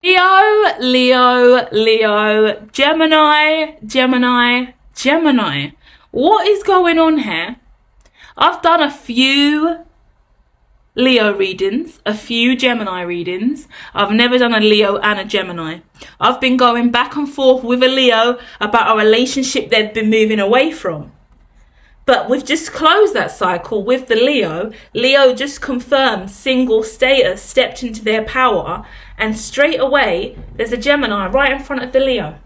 Leo, Leo, Leo, Gemini, Gemini, Gemini. What is going on here? I've done a few Leo readings, a few Gemini readings. I've never done a Leo and a Gemini. I've been going back and forth with a Leo about a relationship they've been moving away from. But we've just closed that cycle with the Leo. Leo just confirmed single status, stepped into their power, and straight away there's a Gemini right in front of the Leo.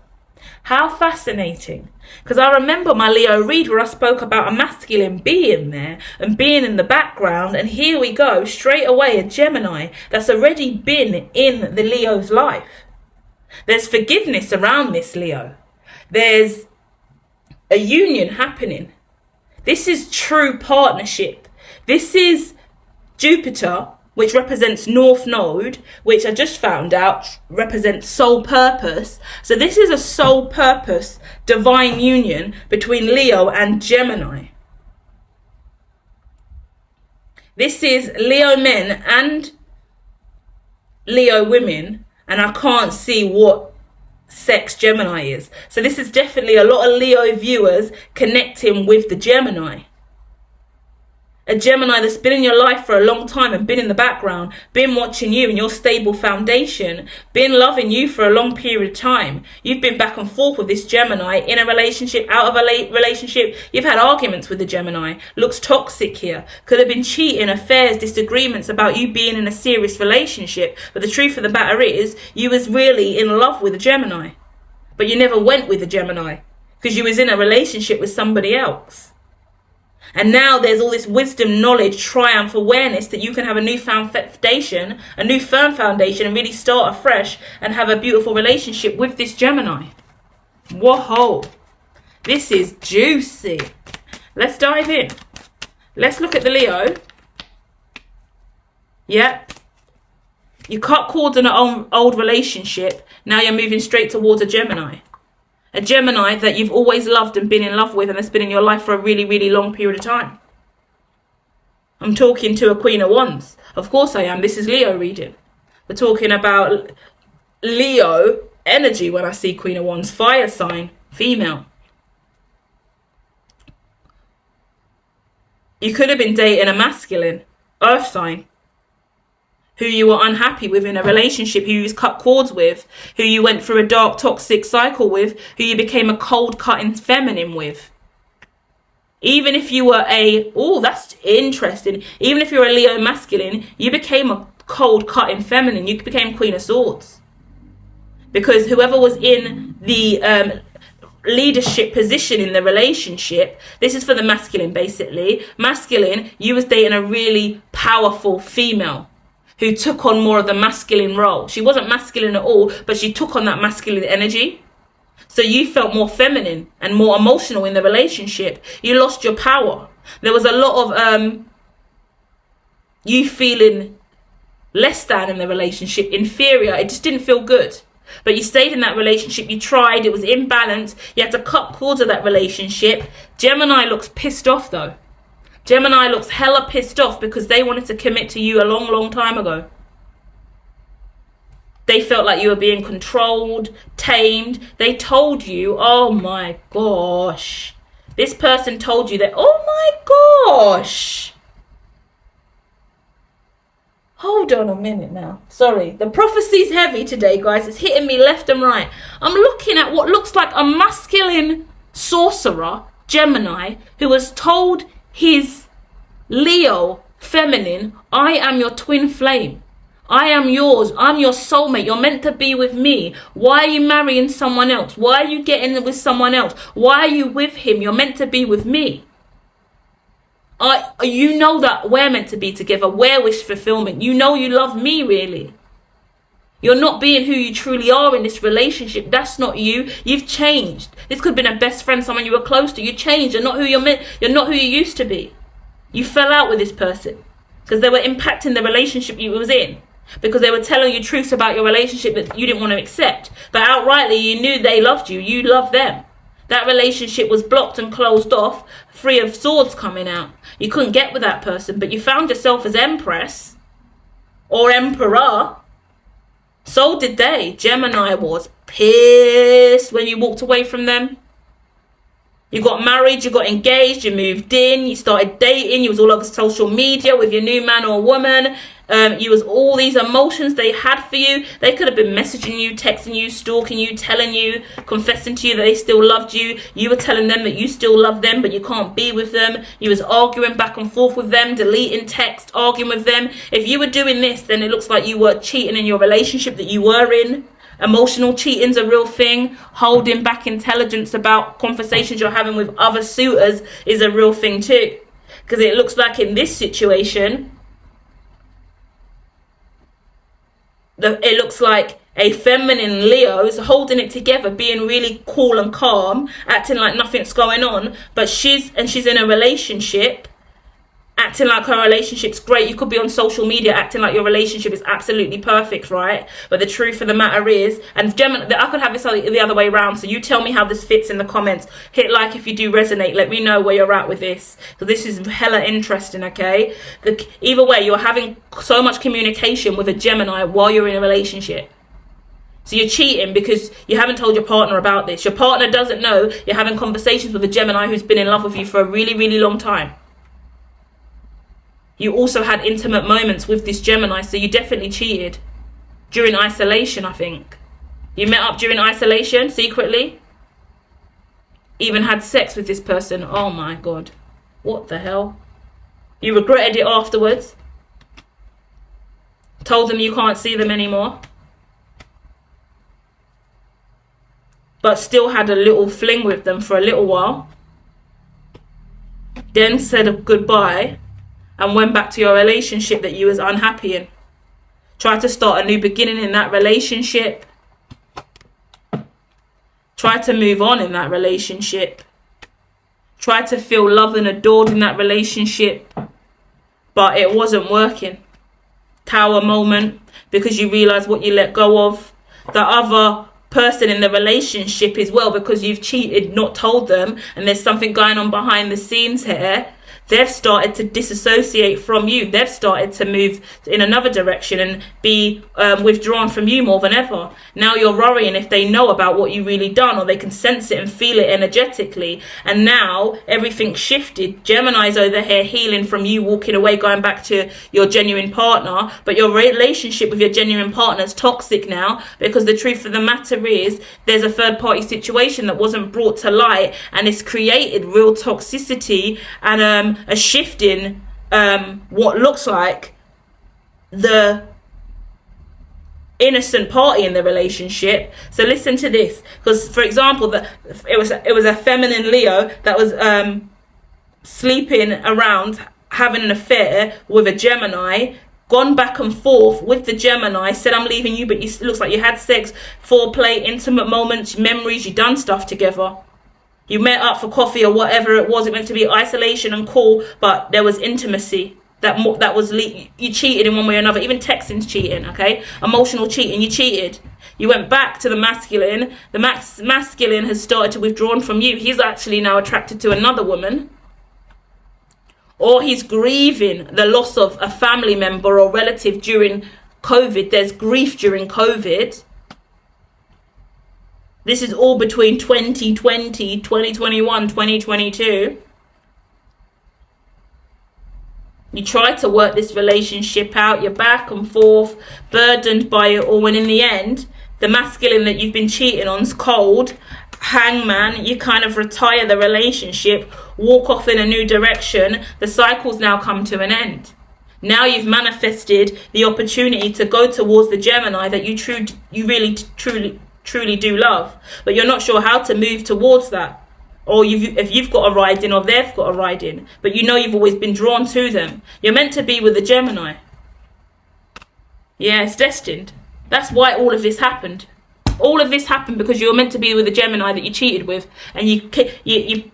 How fascinating. Because I remember my Leo read where I spoke about a masculine being there and being in the background, and here we go, straight away a Gemini that's already been in the Leo's life. There's forgiveness around this Leo. There's a union happening. This is true partnership. This is Jupiter, which represents North Node, which I just found out represents soul purpose. So this is a soul purpose, divine union between Leo and Gemini. This is Leo men and Leo women, and I can't see what sex Gemini is. So this is definitely a lot of Leo viewers connecting with the Gemini. A Gemini that's been in your life for a long time and been in the background, been watching you and your stable foundation, been loving you for a long period of time. You've been back and forth with this Gemini, in a relationship, out of a relationship. You've had arguments with the Gemini. Looks toxic here. Could have been cheating, affairs, disagreements about you being in a serious relationship. But the truth of the matter is, you was really in love with a Gemini. But you never went with a Gemini because you was in a relationship with somebody else. And now there's all this wisdom, knowledge, triumph, awareness that you can have a newfound foundation, a new firm foundation, and really start afresh and have a beautiful relationship with this Gemini. Whoa, this is juicy. Let's dive in. Let's look at the Leo. Yep. You cut cords in an old relationship. Now you're moving straight towards a Gemini. A Gemini that you've always loved and been in love with and that's been in your life for a really, really long period of time. I'm talking to a Queen of Wands. Of course I am. This is Leo reading. We're talking about Leo energy when I see Queen of Wands. Fire sign, female. You could have been dating a masculine, earth sign, who you were unhappy with in a relationship, who you cut cords with, who you went through a dark, toxic cycle with, who you became a cold-cutting feminine with. Even if you were that's interesting. Even if you're a Leo masculine, you became a cold-cutting feminine. You became Queen of Swords. Because whoever was in the leadership position in the relationship, this is for the masculine basically. Masculine, you was dating a really powerful female who took on more of the masculine role. She wasn't masculine at all, but she took on that masculine energy. So you felt more feminine and more emotional in the relationship. You lost your power. There was a lot of you feeling less than in the relationship, inferior. It just didn't feel good. But you stayed in that relationship. You tried. It was imbalanced. You had to cut cords of that relationship. Gemini looks pissed off though. Gemini looks hella pissed off because they wanted to commit to you a long, long time ago. They felt like you were being controlled, tamed. They told you, oh my gosh. This person told you that, oh my gosh. Hold on a minute now. Sorry, the prophecy's heavy today, guys. It's hitting me left and right. I'm looking at what looks like a masculine sorcerer, Gemini, who was told his Leo feminine, I am your twin flame. I am yours. I'm your soulmate. You're meant to be with me. Why are you marrying someone else? Why are you getting with someone else? Why are you with him? You're meant to be with me. You know that we're meant to be together. We're wish fulfillment. You know you love me, really. You're not being who you truly are in this relationship. That's not you. You've changed. This could have been a best friend, someone you were close to. You changed. You're not who you're not who you used to be. You fell out with this person because they were impacting the relationship you was in. Because they were telling you truths about your relationship that you didn't want to accept. But outrightly, you knew they loved you. You loved them. That relationship was blocked and closed off, Three of Swords coming out. You couldn't get with that person, but you found yourself as Empress or Emperor, So did they. Gemini was pissed when you walked away from them. You got married, you got engaged, you moved in, you started dating, you was all over social media with your new man or woman. You was all these emotions they had for you. They could have been messaging you, texting you, stalking you, telling you, confessing to you that they still loved you. You were telling them that you still love them, but you can't be with them. You was arguing back and forth with them, deleting text, arguing with them. If you were doing this, then it looks like you were cheating in your relationship that you were in. Emotional cheating's a real thing. Holding back intelligence about conversations you're having with other suitors is a real thing too. Because it looks like in this situation, it looks like a feminine Leo is holding it together, being really cool and calm, acting like nothing's going on. But she's in a relationship, acting like her relationship's great. You could be on social media acting like your relationship is absolutely perfect, right? But the truth of the matter is, and Gemini, I could have this the other way around. So you tell me how this fits in the comments. Hit like if you do resonate. Let me know where you're at with this. So this is hella interesting, okay? Either way, you're having so much communication with a Gemini while you're in a relationship. So you're cheating because you haven't told your partner about this. Your partner doesn't know you're having conversations with a Gemini who's been in love with you for a really, really long time. You also had intimate moments with this Gemini, so you definitely cheated. During isolation, I think. You met up during isolation, secretly. Even had sex with this person. Oh my God. What the hell? You regretted it afterwards. Told them you can't see them anymore. But still had a little fling with them for a little while. Then said goodbye. And went back to your relationship that you was unhappy in. Tried to start a new beginning in that relationship. Tried to move on in that relationship. Tried to feel loved and adored in that relationship. But it wasn't working. Tower moment. Because you realise what you let go of. The other person in the relationship as well, because you've cheated, not told them. And there's something going on behind the scenes here. They've started to disassociate from you. They've started to move in another direction and be withdrawn from you more than ever. Now you're worrying if they know about what you really done, or they can sense it and feel it energetically. And now everything's shifted. Gemini's over here healing from you walking away, going back to your genuine partner. But your relationship with your genuine partner is toxic now, because the truth of the matter is there's a third party situation that wasn't brought to light, and it's created real toxicity and a shift in what looks like the innocent party in the relationship. So listen to this, because for example, it was a feminine Leo that was sleeping around, having an affair with a Gemini, gone back and forth with the Gemini, said I'm leaving you, but it looks like you had sex, foreplay, intimate moments, memories, you done stuff together. You met up for coffee or whatever it was. It meant to be isolation and cool, but there was intimacy. That was you cheated in one way or another. Even texting's cheating, okay? Emotional cheating, you cheated. You went back to the masculine. The masculine has started to withdraw from you. He's actually now attracted to another woman. Or he's grieving the loss of a family member or relative during COVID. There's grief during COVID. This is all between 2020, 2021, 2022. You tried to work this relationship out. You're back and forth, burdened by it all. And in the end, the masculine that you've been cheating on's cold. Hangman, you kind of retire the relationship, walk off in a new direction. The cycle's now come to an end. Now you've manifested the opportunity to go towards the Gemini that you really, truly do love, but you're not sure how to move towards that, or if you've got a ride in or they've got a ride in, but you know you've always been drawn to them. You're meant to be with a Gemini. Yeah, it's destined. That's why all of this happened. All of this happened because you were meant to be with a Gemini that you cheated with, and the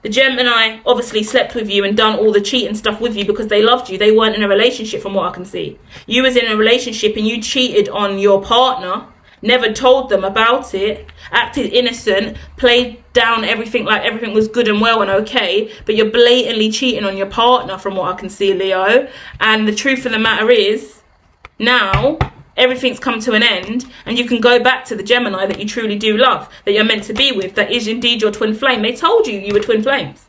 Gemini obviously slept with you and done all the cheating stuff with you because they loved you. They weren't in a relationship, from what I can see. You was in a relationship and you cheated on your partner. Never told them about it, acted innocent, played down everything like everything was good and well and okay, but you're blatantly cheating on your partner, from what I can see, Leo. And the truth of the matter is, now everything's come to an end, and you can go back to the Gemini that you truly do love, that you're meant to be with, that is indeed your twin flame. They told you you were twin flames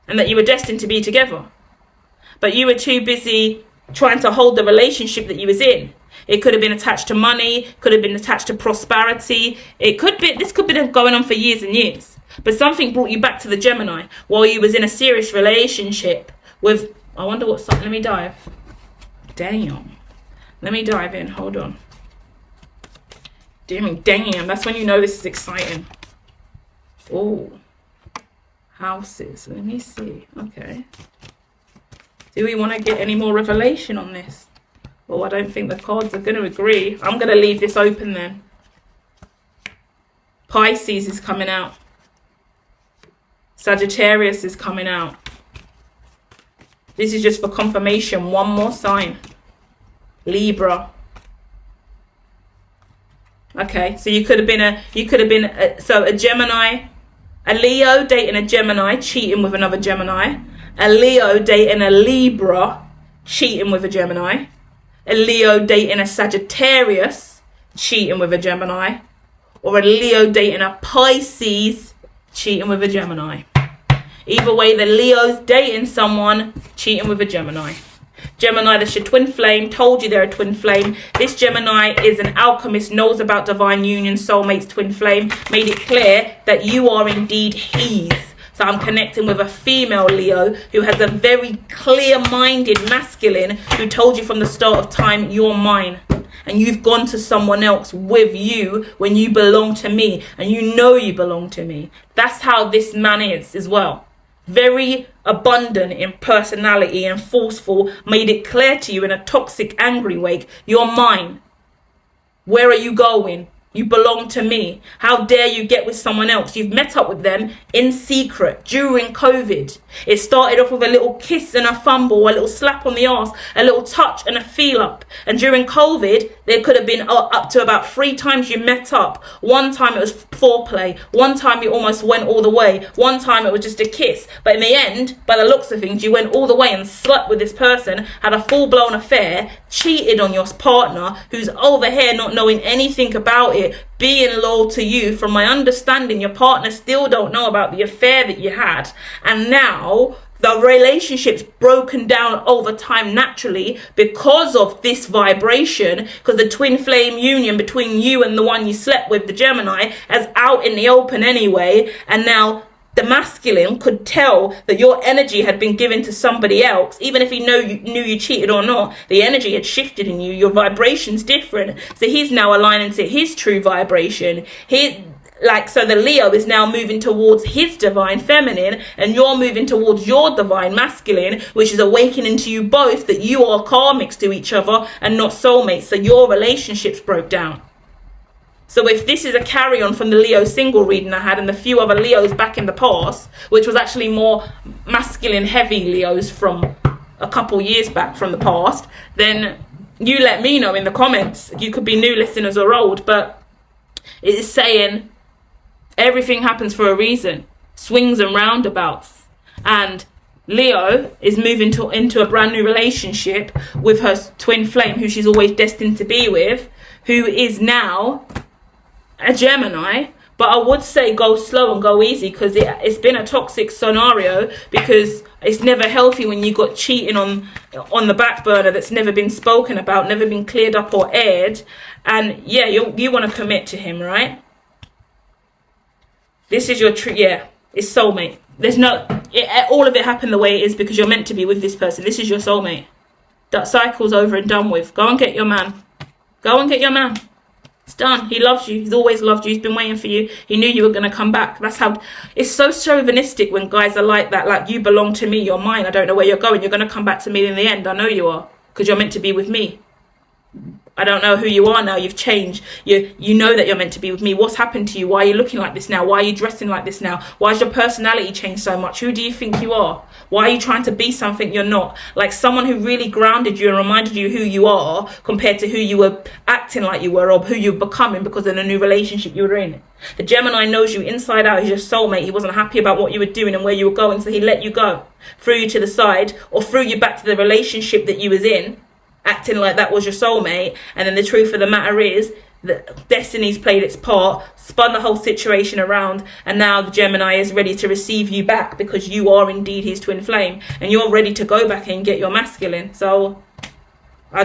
and that you were destined to be together. But you were too busy trying to hold the relationship that you was in. It could have been attached to money, could have been attached to prosperity. This could be going on for years and years. But something brought you back to the Gemini while you was in a serious relationship with, I wonder what sign, let me dive. Damn. Let me dive in, hold on. Damn, that's when you know this is exciting. Oh, houses, let me see, okay. Do we want to get any more revelation on this? Well, I don't think the cards are going to agree. I'm going to leave this open then. Pisces is coming out. Sagittarius is coming out. This is just for confirmation. One more sign. Libra. Okay, so you could have been a Gemini, a Leo dating a Gemini, cheating with another Gemini. A Leo dating a Libra, cheating with a Gemini. A Leo dating a Sagittarius, cheating with a Gemini. Or a Leo dating a Pisces, cheating with a Gemini. Either way, the Leo's dating someone, cheating with a Gemini. Gemini, that's your twin flame, told you they're a twin flame. This Gemini is an alchemist, knows about divine union, soulmates, twin flame. Made it clear that you are indeed his. So I'm connecting with a female Leo who has a very clear-minded masculine who told you from the start of time, you're mine. And you've gone to someone else with you when you belong to me. And you know you belong to me. That's how this man is as well. Very abundant in personality and forceful. Made it clear to you in a toxic, angry way, you're mine. Where are you going? You belong to me. How dare you get with someone else? You've met up with them in secret during COVID. It started off with a little kiss and a fumble, a little slap on the arse, a little touch and a feel up. And during COVID, there could have been up to about 3 times you met up. One time it was foreplay. One time you almost went all the way. One time it was just a kiss. But in the end, by the looks of things, you went all the way and slept with this person, had a full-blown affair, cheated on your partner who's over here not knowing anything about it, being loyal to you. From my understanding, your partner still don't know about the affair that you had, and now the relationship's broken down over time naturally because of this vibration, because the twin flame union between you and the one you slept with, the Gemini, is out in the open anyway. And now the masculine could tell that your energy had been given to somebody else. Even if he knew you cheated or not, the energy had shifted in you. Your vibration's different. So he's now aligning to his true vibration. So the Leo is now moving towards his divine feminine, and you're moving towards your divine masculine, which is awakening to you both that you are karmics to each other and not soulmates. So your relationships broke down. So if this is a carry-on from the Leo single reading I had and the few other Leos back in the past, which was actually more masculine heavy Leos from a couple years back from the past, then you let me know in the comments. You could be new listeners or old, but it is saying everything happens for a reason. Swings and roundabouts. And Leo is moving into a brand new relationship with her twin flame, who she's always destined to be with, who is now a Gemini. But I would say go slow and go easy, because it's been a toxic scenario, because it's never healthy when you got cheating on the back burner that's never been spoken about, never been cleared up or aired. And yeah, you want to commit to him, right? This is your it's soulmate. All of it happened the way it is because you're meant to be with this person. This is your soulmate. That cycle's over and done with. Go and get your man. Go and get your man. It's done. He loves you. He's always loved you. He's been waiting for you. He knew you were going to come back. That's how... It's so chauvinistic when guys are like that. Like, you belong to me. You're mine. I don't know where you're going. You're going to come back to me in the end. I know you are. Because you're meant to be with me. I don't know who you are now. You've changed. You know that you're meant to be with me. What's happened to you? Why are you looking like this now? Why are you dressing like this now? Why has your personality changed so much? Who do you think you are? Why are you trying to be something you're not? Like someone who really grounded you and reminded you who you are compared to who you were acting like you were or who you're becoming because of the new relationship you were in. The Gemini knows you inside out. He's your soulmate. He wasn't happy about what you were doing and where you were going, so he let you go. Threw you to the side or threw you back to the relationship that you was in. acting like that was your soulmate, and then the truth of the matter is that destiny's played its part, spun the whole situation around, and now the Gemini is ready to receive you back because you are indeed his twin flame, and you're ready to go back and get your masculine. So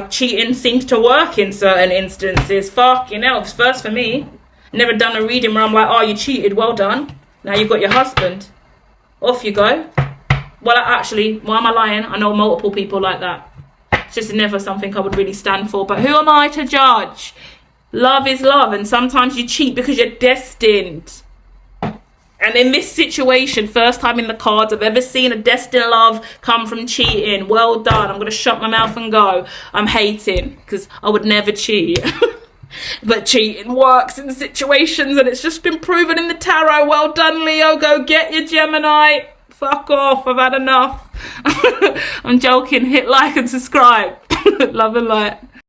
cheating seems to work in certain instances. Fucking hell, it's first for me. Never done a reading where I'm like, oh, you cheated, well done, now you've got your husband, off you go. Well, actually, why am I lying? I know multiple people like that. It's just never something I would really stand for, but who am I to judge? Love is love, and sometimes you cheat because you're destined. And in this situation, first time in the cards I've ever seen a destined love come from cheating. Well done. I'm going to shut my mouth and go. I'm hating because I would never cheat. But cheating works in situations, and it's just been proven in the tarot. Well done, Leo. Go get your Gemini. Fuck off. I've had enough. I'm joking. Hit like and subscribe. Love and light.